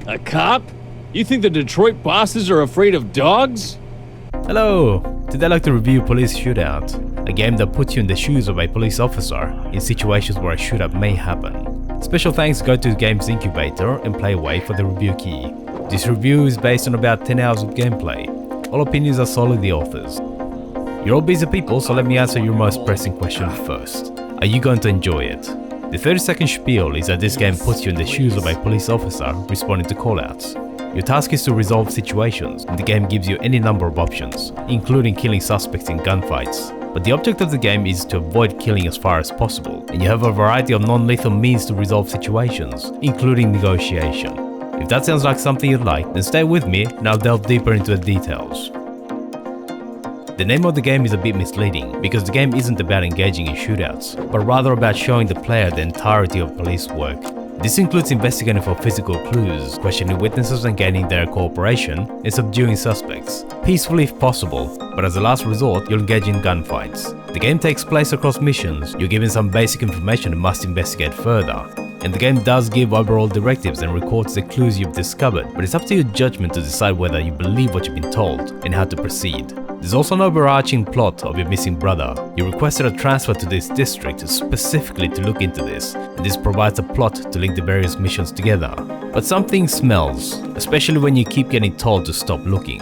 A cop? You think the Detroit bosses are afraid of dogs? Hello! Today I'd like to review Police Shootout, a game that puts you in the shoes of a police officer in situations where a shootout may happen. Special thanks go to the game's incubator and Playway for the review key. This review is based on about 10 hours of gameplay. All opinions are solely the authors. You're all busy people, so let me answer your most pressing question first. Are you going to enjoy it? The 30-second spiel is that this game puts you in the shoes of a police officer responding to callouts. Your task is to resolve situations, and the game gives you any number of options, including killing suspects in gunfights. But the object of the game is to avoid killing as far as possible, and you have a variety of non-lethal means to resolve situations, including negotiation. If that sounds like something you'd like, then stay with me and I'll delve deeper into the details. The name of the game is a bit misleading, because the game isn't about engaging in shootouts, but rather about showing the player the entirety of police work. This includes investigating for physical clues, questioning witnesses and gaining their cooperation, and subduing suspects, peacefully if possible, but as a last resort you'll engage in gunfights. The game takes place across missions, you're given some basic information and must investigate further. And the game does give overall directives and records the clues you've discovered, but it's up to your judgment to decide whether you believe what you've been told and how to proceed. There's also an overarching plot of your missing brother. You requested a transfer to this district specifically to look into this, and this provides a plot to link the various missions together. But something smells, especially when you keep getting told to stop looking.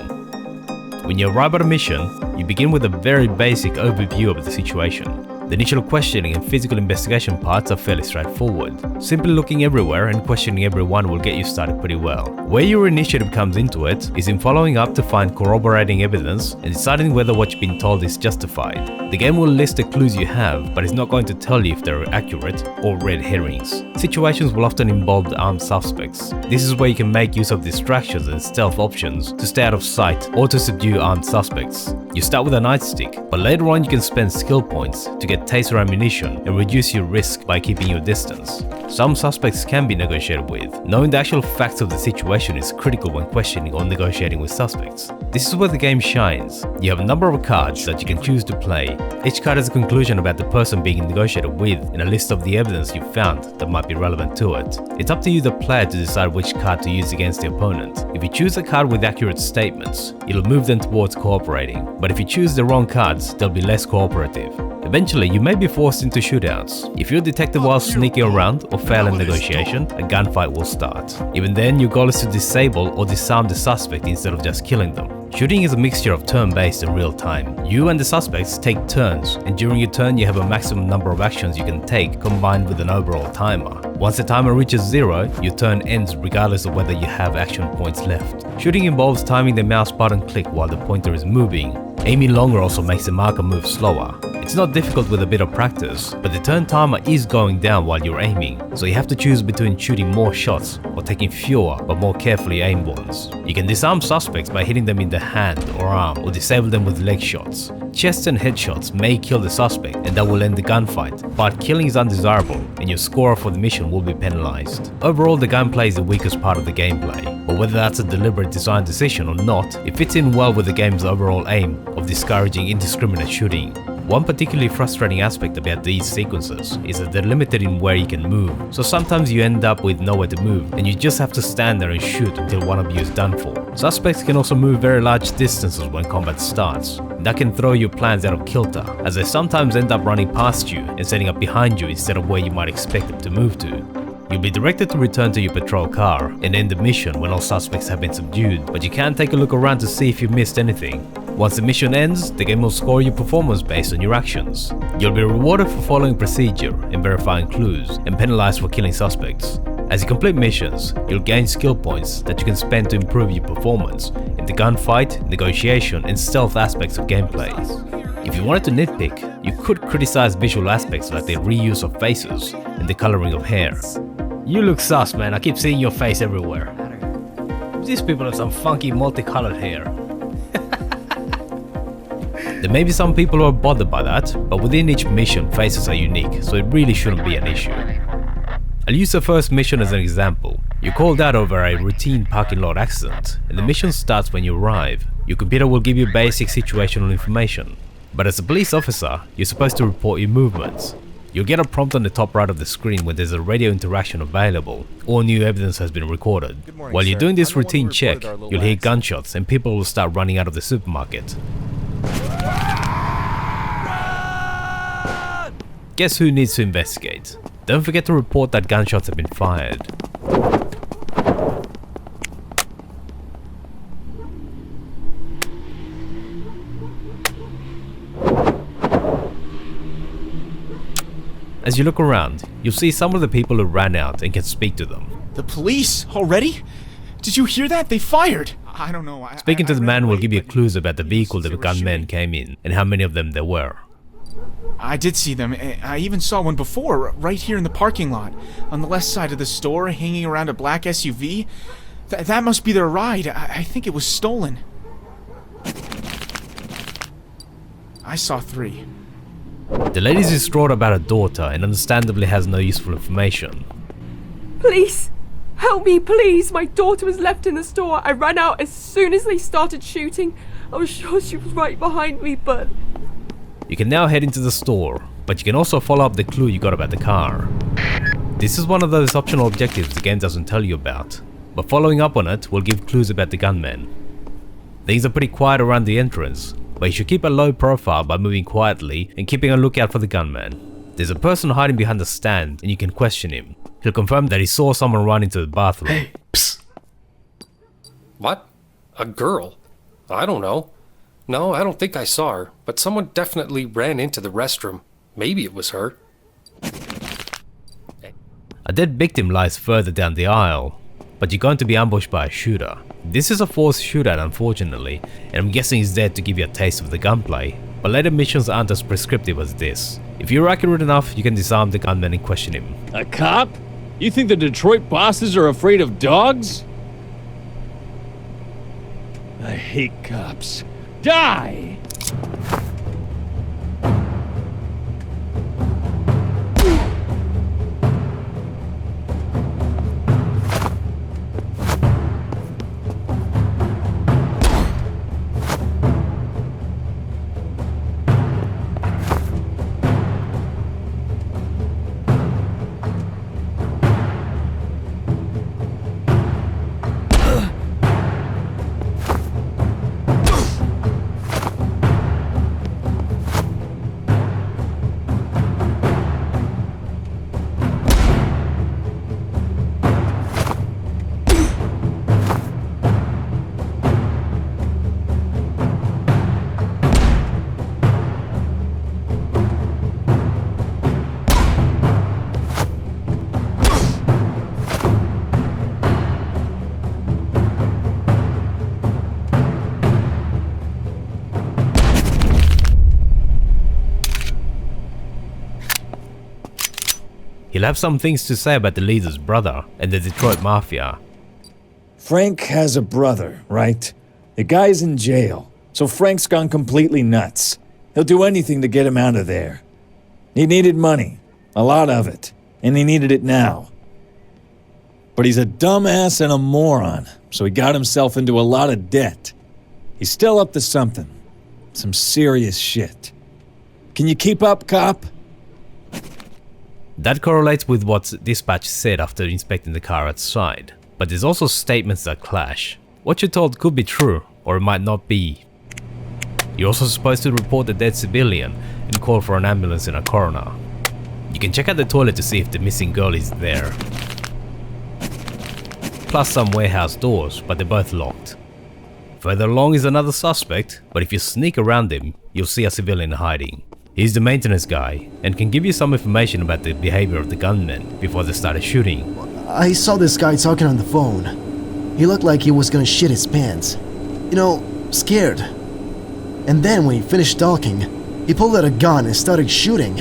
When you arrive at a mission, you begin with a very basic overview of the situation. The initial questioning and physical investigation parts are fairly straightforward. Simply looking everywhere and questioning everyone will get you started pretty well. Where your initiative comes into it is in following up to find corroborating evidence and deciding whether what you've been told is justified. The game will list the clues you have, but it's not going to tell you if they're accurate or red herrings. Situations will often involve armed suspects. This is where you can make use of distractions and stealth options to stay out of sight or to subdue armed suspects. You start with a nightstick, but later on you can spend skill points to get taser ammunition and reduce your risk by keeping your distance. Some suspects can be negotiated with. Knowing the actual facts of the situation is critical when questioning or negotiating with suspects. This is where the game shines. You have a number of cards that you can choose to play. Each card has a conclusion about the person being negotiated with and a list of the evidence you've found that might be relevant to it. It's up to you the player to decide which card to use against the opponent. If you choose a card with accurate statements, it'll move them towards cooperating. But if you choose the wrong cards, they'll be less cooperative. Eventually, you may be forced into shootouts. If you're detected while sneaking around or fail in negotiation, a gunfight will start. Even then, your goal is to disable or disarm the suspect instead of just killing them. Shooting is a mixture of turn-based and real-time. You and the suspects take turns, and during your turn you have a maximum number of actions you can take combined with an overall timer. Once the timer reaches 0, your turn ends regardless of whether you have action points left. Shooting involves timing the mouse button click while the pointer is moving. Aiming longer also makes the marker move slower. It's not difficult with a bit of practice, but the turn timer is going down while you're aiming, so you have to choose between shooting more shots or taking fewer but more carefully aimed ones. You can disarm suspects by hitting them in the hand or arm or disable them with leg shots. Chest and headshots may kill the suspect and that will end the gunfight, but killing is undesirable and your score for the mission will be penalized. Overall, the gunplay is the weakest part of the gameplay, but whether that's a deliberate design decision or not, it fits in well with the game's overall aim of discouraging indiscriminate shooting. One particularly frustrating aspect about these sequences is that they're limited in where you can move, so sometimes you end up with nowhere to move and you just have to stand there and shoot until one of you is done for. Suspects can also move very large distances when combat starts. That can throw your plans out of kilter, as they sometimes end up running past you and setting up behind you instead of where you might expect them to move to. You'll be directed to return to your patrol car and end the mission when all suspects have been subdued, but you can take a look around to see if you missed anything. Once the mission ends, the game will score your performance based on your actions. You'll be rewarded for following procedure and verifying clues, and penalized for killing suspects. As you complete missions, you'll gain skill points that you can spend to improve your performance in the gunfight, negotiation, and stealth aspects of gameplay. If you wanted to nitpick, you could criticize visual aspects like the reuse of faces and the coloring of hair. You look sus, man, I keep seeing your face everywhere. These people have some funky multicolored hair. There may be some people who are bothered by that, but within each mission faces are unique, so it really shouldn't be an issue. I'll use the first mission as an example. You're called out over a routine parking lot accident, and the mission starts when you arrive. Your computer will give you basic situational information, but as a police officer, you're supposed to report your movements. You'll get a prompt on the top right of the screen when there's a radio interaction available. All new evidence has been recorded. While you're doing this routine check, you'll hear gunshots and people will start running out of the supermarket. Guess who needs to investigate? Don't forget to report that gunshots have been fired. As you look around, you'll see some of the people who ran out and can speak to them. The police? Already? Did you hear that? They fired! I don't know. Speaking to the man will give you clues about the vehicle the gunmen came in and how many of them there were. I did see them. I even saw one before, right here in the parking lot. On the left side of the store, hanging around a black SUV. That must be their ride. I think it was stolen. I saw 3. The lady's distraught about her daughter and understandably has no useful information. Please, help me, please. My daughter was left in the store. I ran out as soon as they started shooting. I was sure she was right behind me, but... You can now head into the store, but you can also follow up the clue you got about the car. This is one of those optional objectives the game doesn't tell you about, but following up on it will give clues about the gunmen. Things are pretty quiet around the entrance, but you should keep a low profile by moving quietly and keeping a lookout for the gunman. There's a person hiding behind the stand and you can question him. He'll confirm that he saw someone run into the bathroom. Hey, psst. What? A girl? I don't know. No, I don't think I saw her, but someone definitely ran into the restroom. Maybe it was her. A dead victim lies further down the aisle, but you're going to be ambushed by a shooter. This is a forced shootout unfortunately, and I'm guessing he's there to give you a taste of the gunplay, but later missions aren't as prescriptive as this. If you're accurate enough, you can disarm the gunman and question him. A cop? You think the Detroit bosses are afraid of dogs? I hate cops. Die! He'll have some things to say about the leader's brother and the Detroit Mafia. Frank has a brother, right? The guy's in jail, so Frank's gone completely nuts. He'll do anything to get him out of there. He needed money, a lot of it, and he needed it now. But he's a dumbass and a moron, so he got himself into a lot of debt. He's still up to something. Some serious shit. Can you keep up, cop? That correlates with what dispatch said after inspecting the car outside, but there's also statements that clash. What you're told could be true, or it might not be. You're also supposed to report the dead civilian and call for an ambulance and a coroner. You can check out the toilet to see if the missing girl is there. Plus some warehouse doors, but they're both locked. Further along is another suspect, but if you sneak around him, you'll see a civilian hiding. He's the maintenance guy, and can give you some information about the behavior of the gunmen before they started shooting. I saw this guy talking on the phone. He looked like he was gonna shit his pants. You know, scared. And then when he finished talking, he pulled out a gun and started shooting.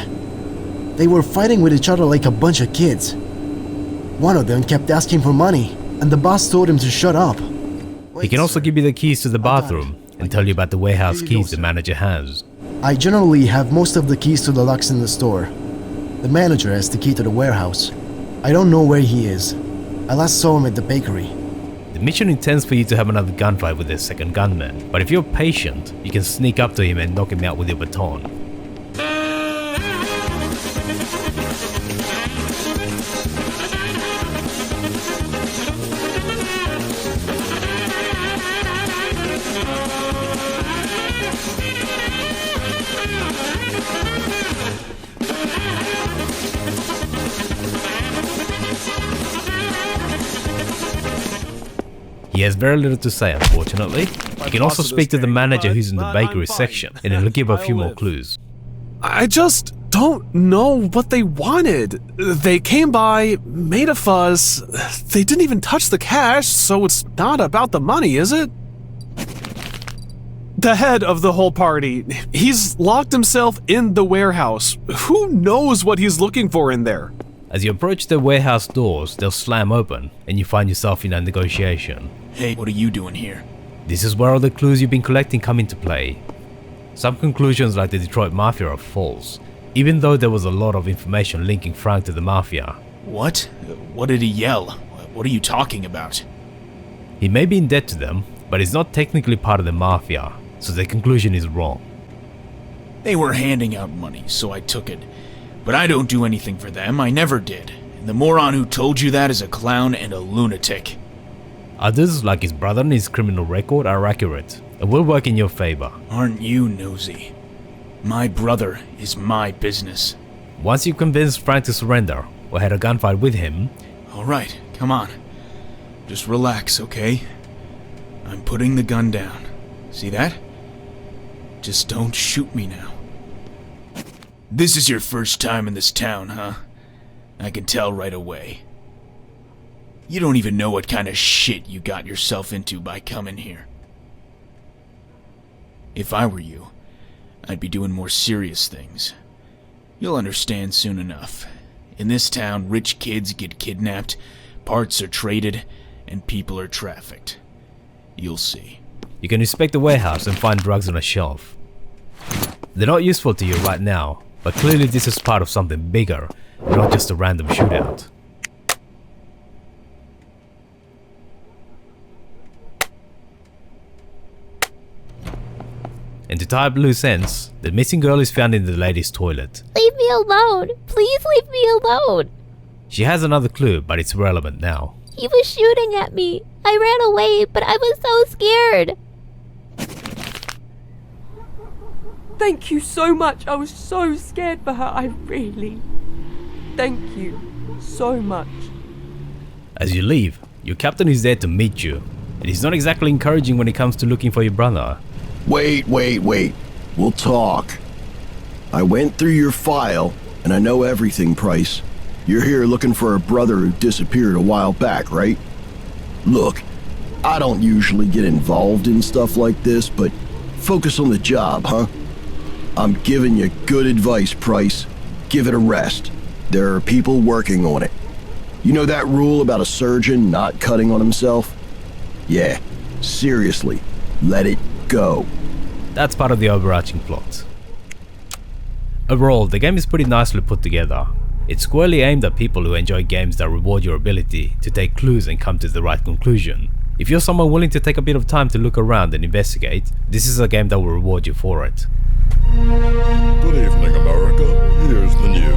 They were fighting with each other like a bunch of kids. One of them kept asking for money, and the boss told him to shut up. He can also give you the keys to the bathroom and tell you about the warehouse keys the manager has. I generally have most of the keys to the locks in the store. The manager has the key to the warehouse. I don't know where he is. I last saw him at the bakery. The mission intends for you to have another gunfight with the second gunman, but if you're patient, you can sneak up to him and knock him out with your baton. He has very little to say, unfortunately. You can also speak to the manager who's in the bakery section, and it'll give a few more clues. I just don't know what they wanted. They came by, made a fuss. They didn't even touch the cash, so it's not about the money, is it? The head of the whole party. He's locked himself in the warehouse. Who knows what he's looking for in there? As you approach the warehouse doors, they'll slam open, and you find yourself in a negotiation. Hey, what are you doing here? This is where all the clues you've been collecting come into play. Some conclusions like the Detroit Mafia are false, even though there was a lot of information linking Frank to the Mafia. What? What did he yell? What are you talking about? He may be in debt to them, but he's not technically part of the Mafia, so the conclusion is wrong. They were handing out money, so I took it. But I don't do anything for them, I never did. And the moron who told you that is a clown and a lunatic. Others, like his brother and his criminal record, are accurate, and will work in your favor. Aren't you nosy? My brother is my business. Once you've convinced Frank to surrender, or had a gunfight with him... Alright, come on. Just relax, okay? I'm putting the gun down. See that? Just don't shoot me now. This is your first time in this town, huh? I can tell right away. You don't even know what kind of shit you got yourself into by coming here. If I were you, I'd be doing more serious things. You'll understand soon enough. In this town, rich kids get kidnapped, parts are traded, and people are trafficked. You'll see. You can inspect the warehouse and find drugs on a shelf. They're not useful to you right now, but clearly this is part of something bigger, not just a random shootout. And to tie up loose ends, the missing girl is found in the ladies' toilet. Leave me alone! Please leave me alone! She has another clue, but it's relevant now. He was shooting at me. I ran away, but I was so scared. Thank you so much. I was so scared for her. I really... Thank you so much. As you leave, your captain is there to meet you, and he's not exactly encouraging when it comes to looking for your brother. Wait. We'll talk. I went through your file, and I know everything, Price. You're here looking for a brother who disappeared a while back, right? Look, I don't usually get involved in stuff like this, but focus on the job, huh? I'm giving you good advice, Price. Give it a rest. There are people working on it. You know that rule about a surgeon not cutting on himself? Yeah, seriously, let it go. That's part of the overarching plot. Overall, the game is pretty nicely put together. It's squarely aimed at people who enjoy games that reward your ability to take clues and come to the right conclusion. If you're someone willing to take a bit of time to look around and investigate, this is a game that will reward you for it. Good evening, America. Here's the news.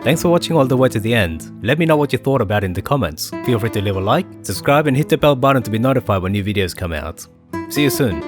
Thanks for watching all the way to the end. Let me know what you thought about it in the comments. Feel free to leave a like, subscribe and hit the bell button to be notified when new videos come out. See you soon.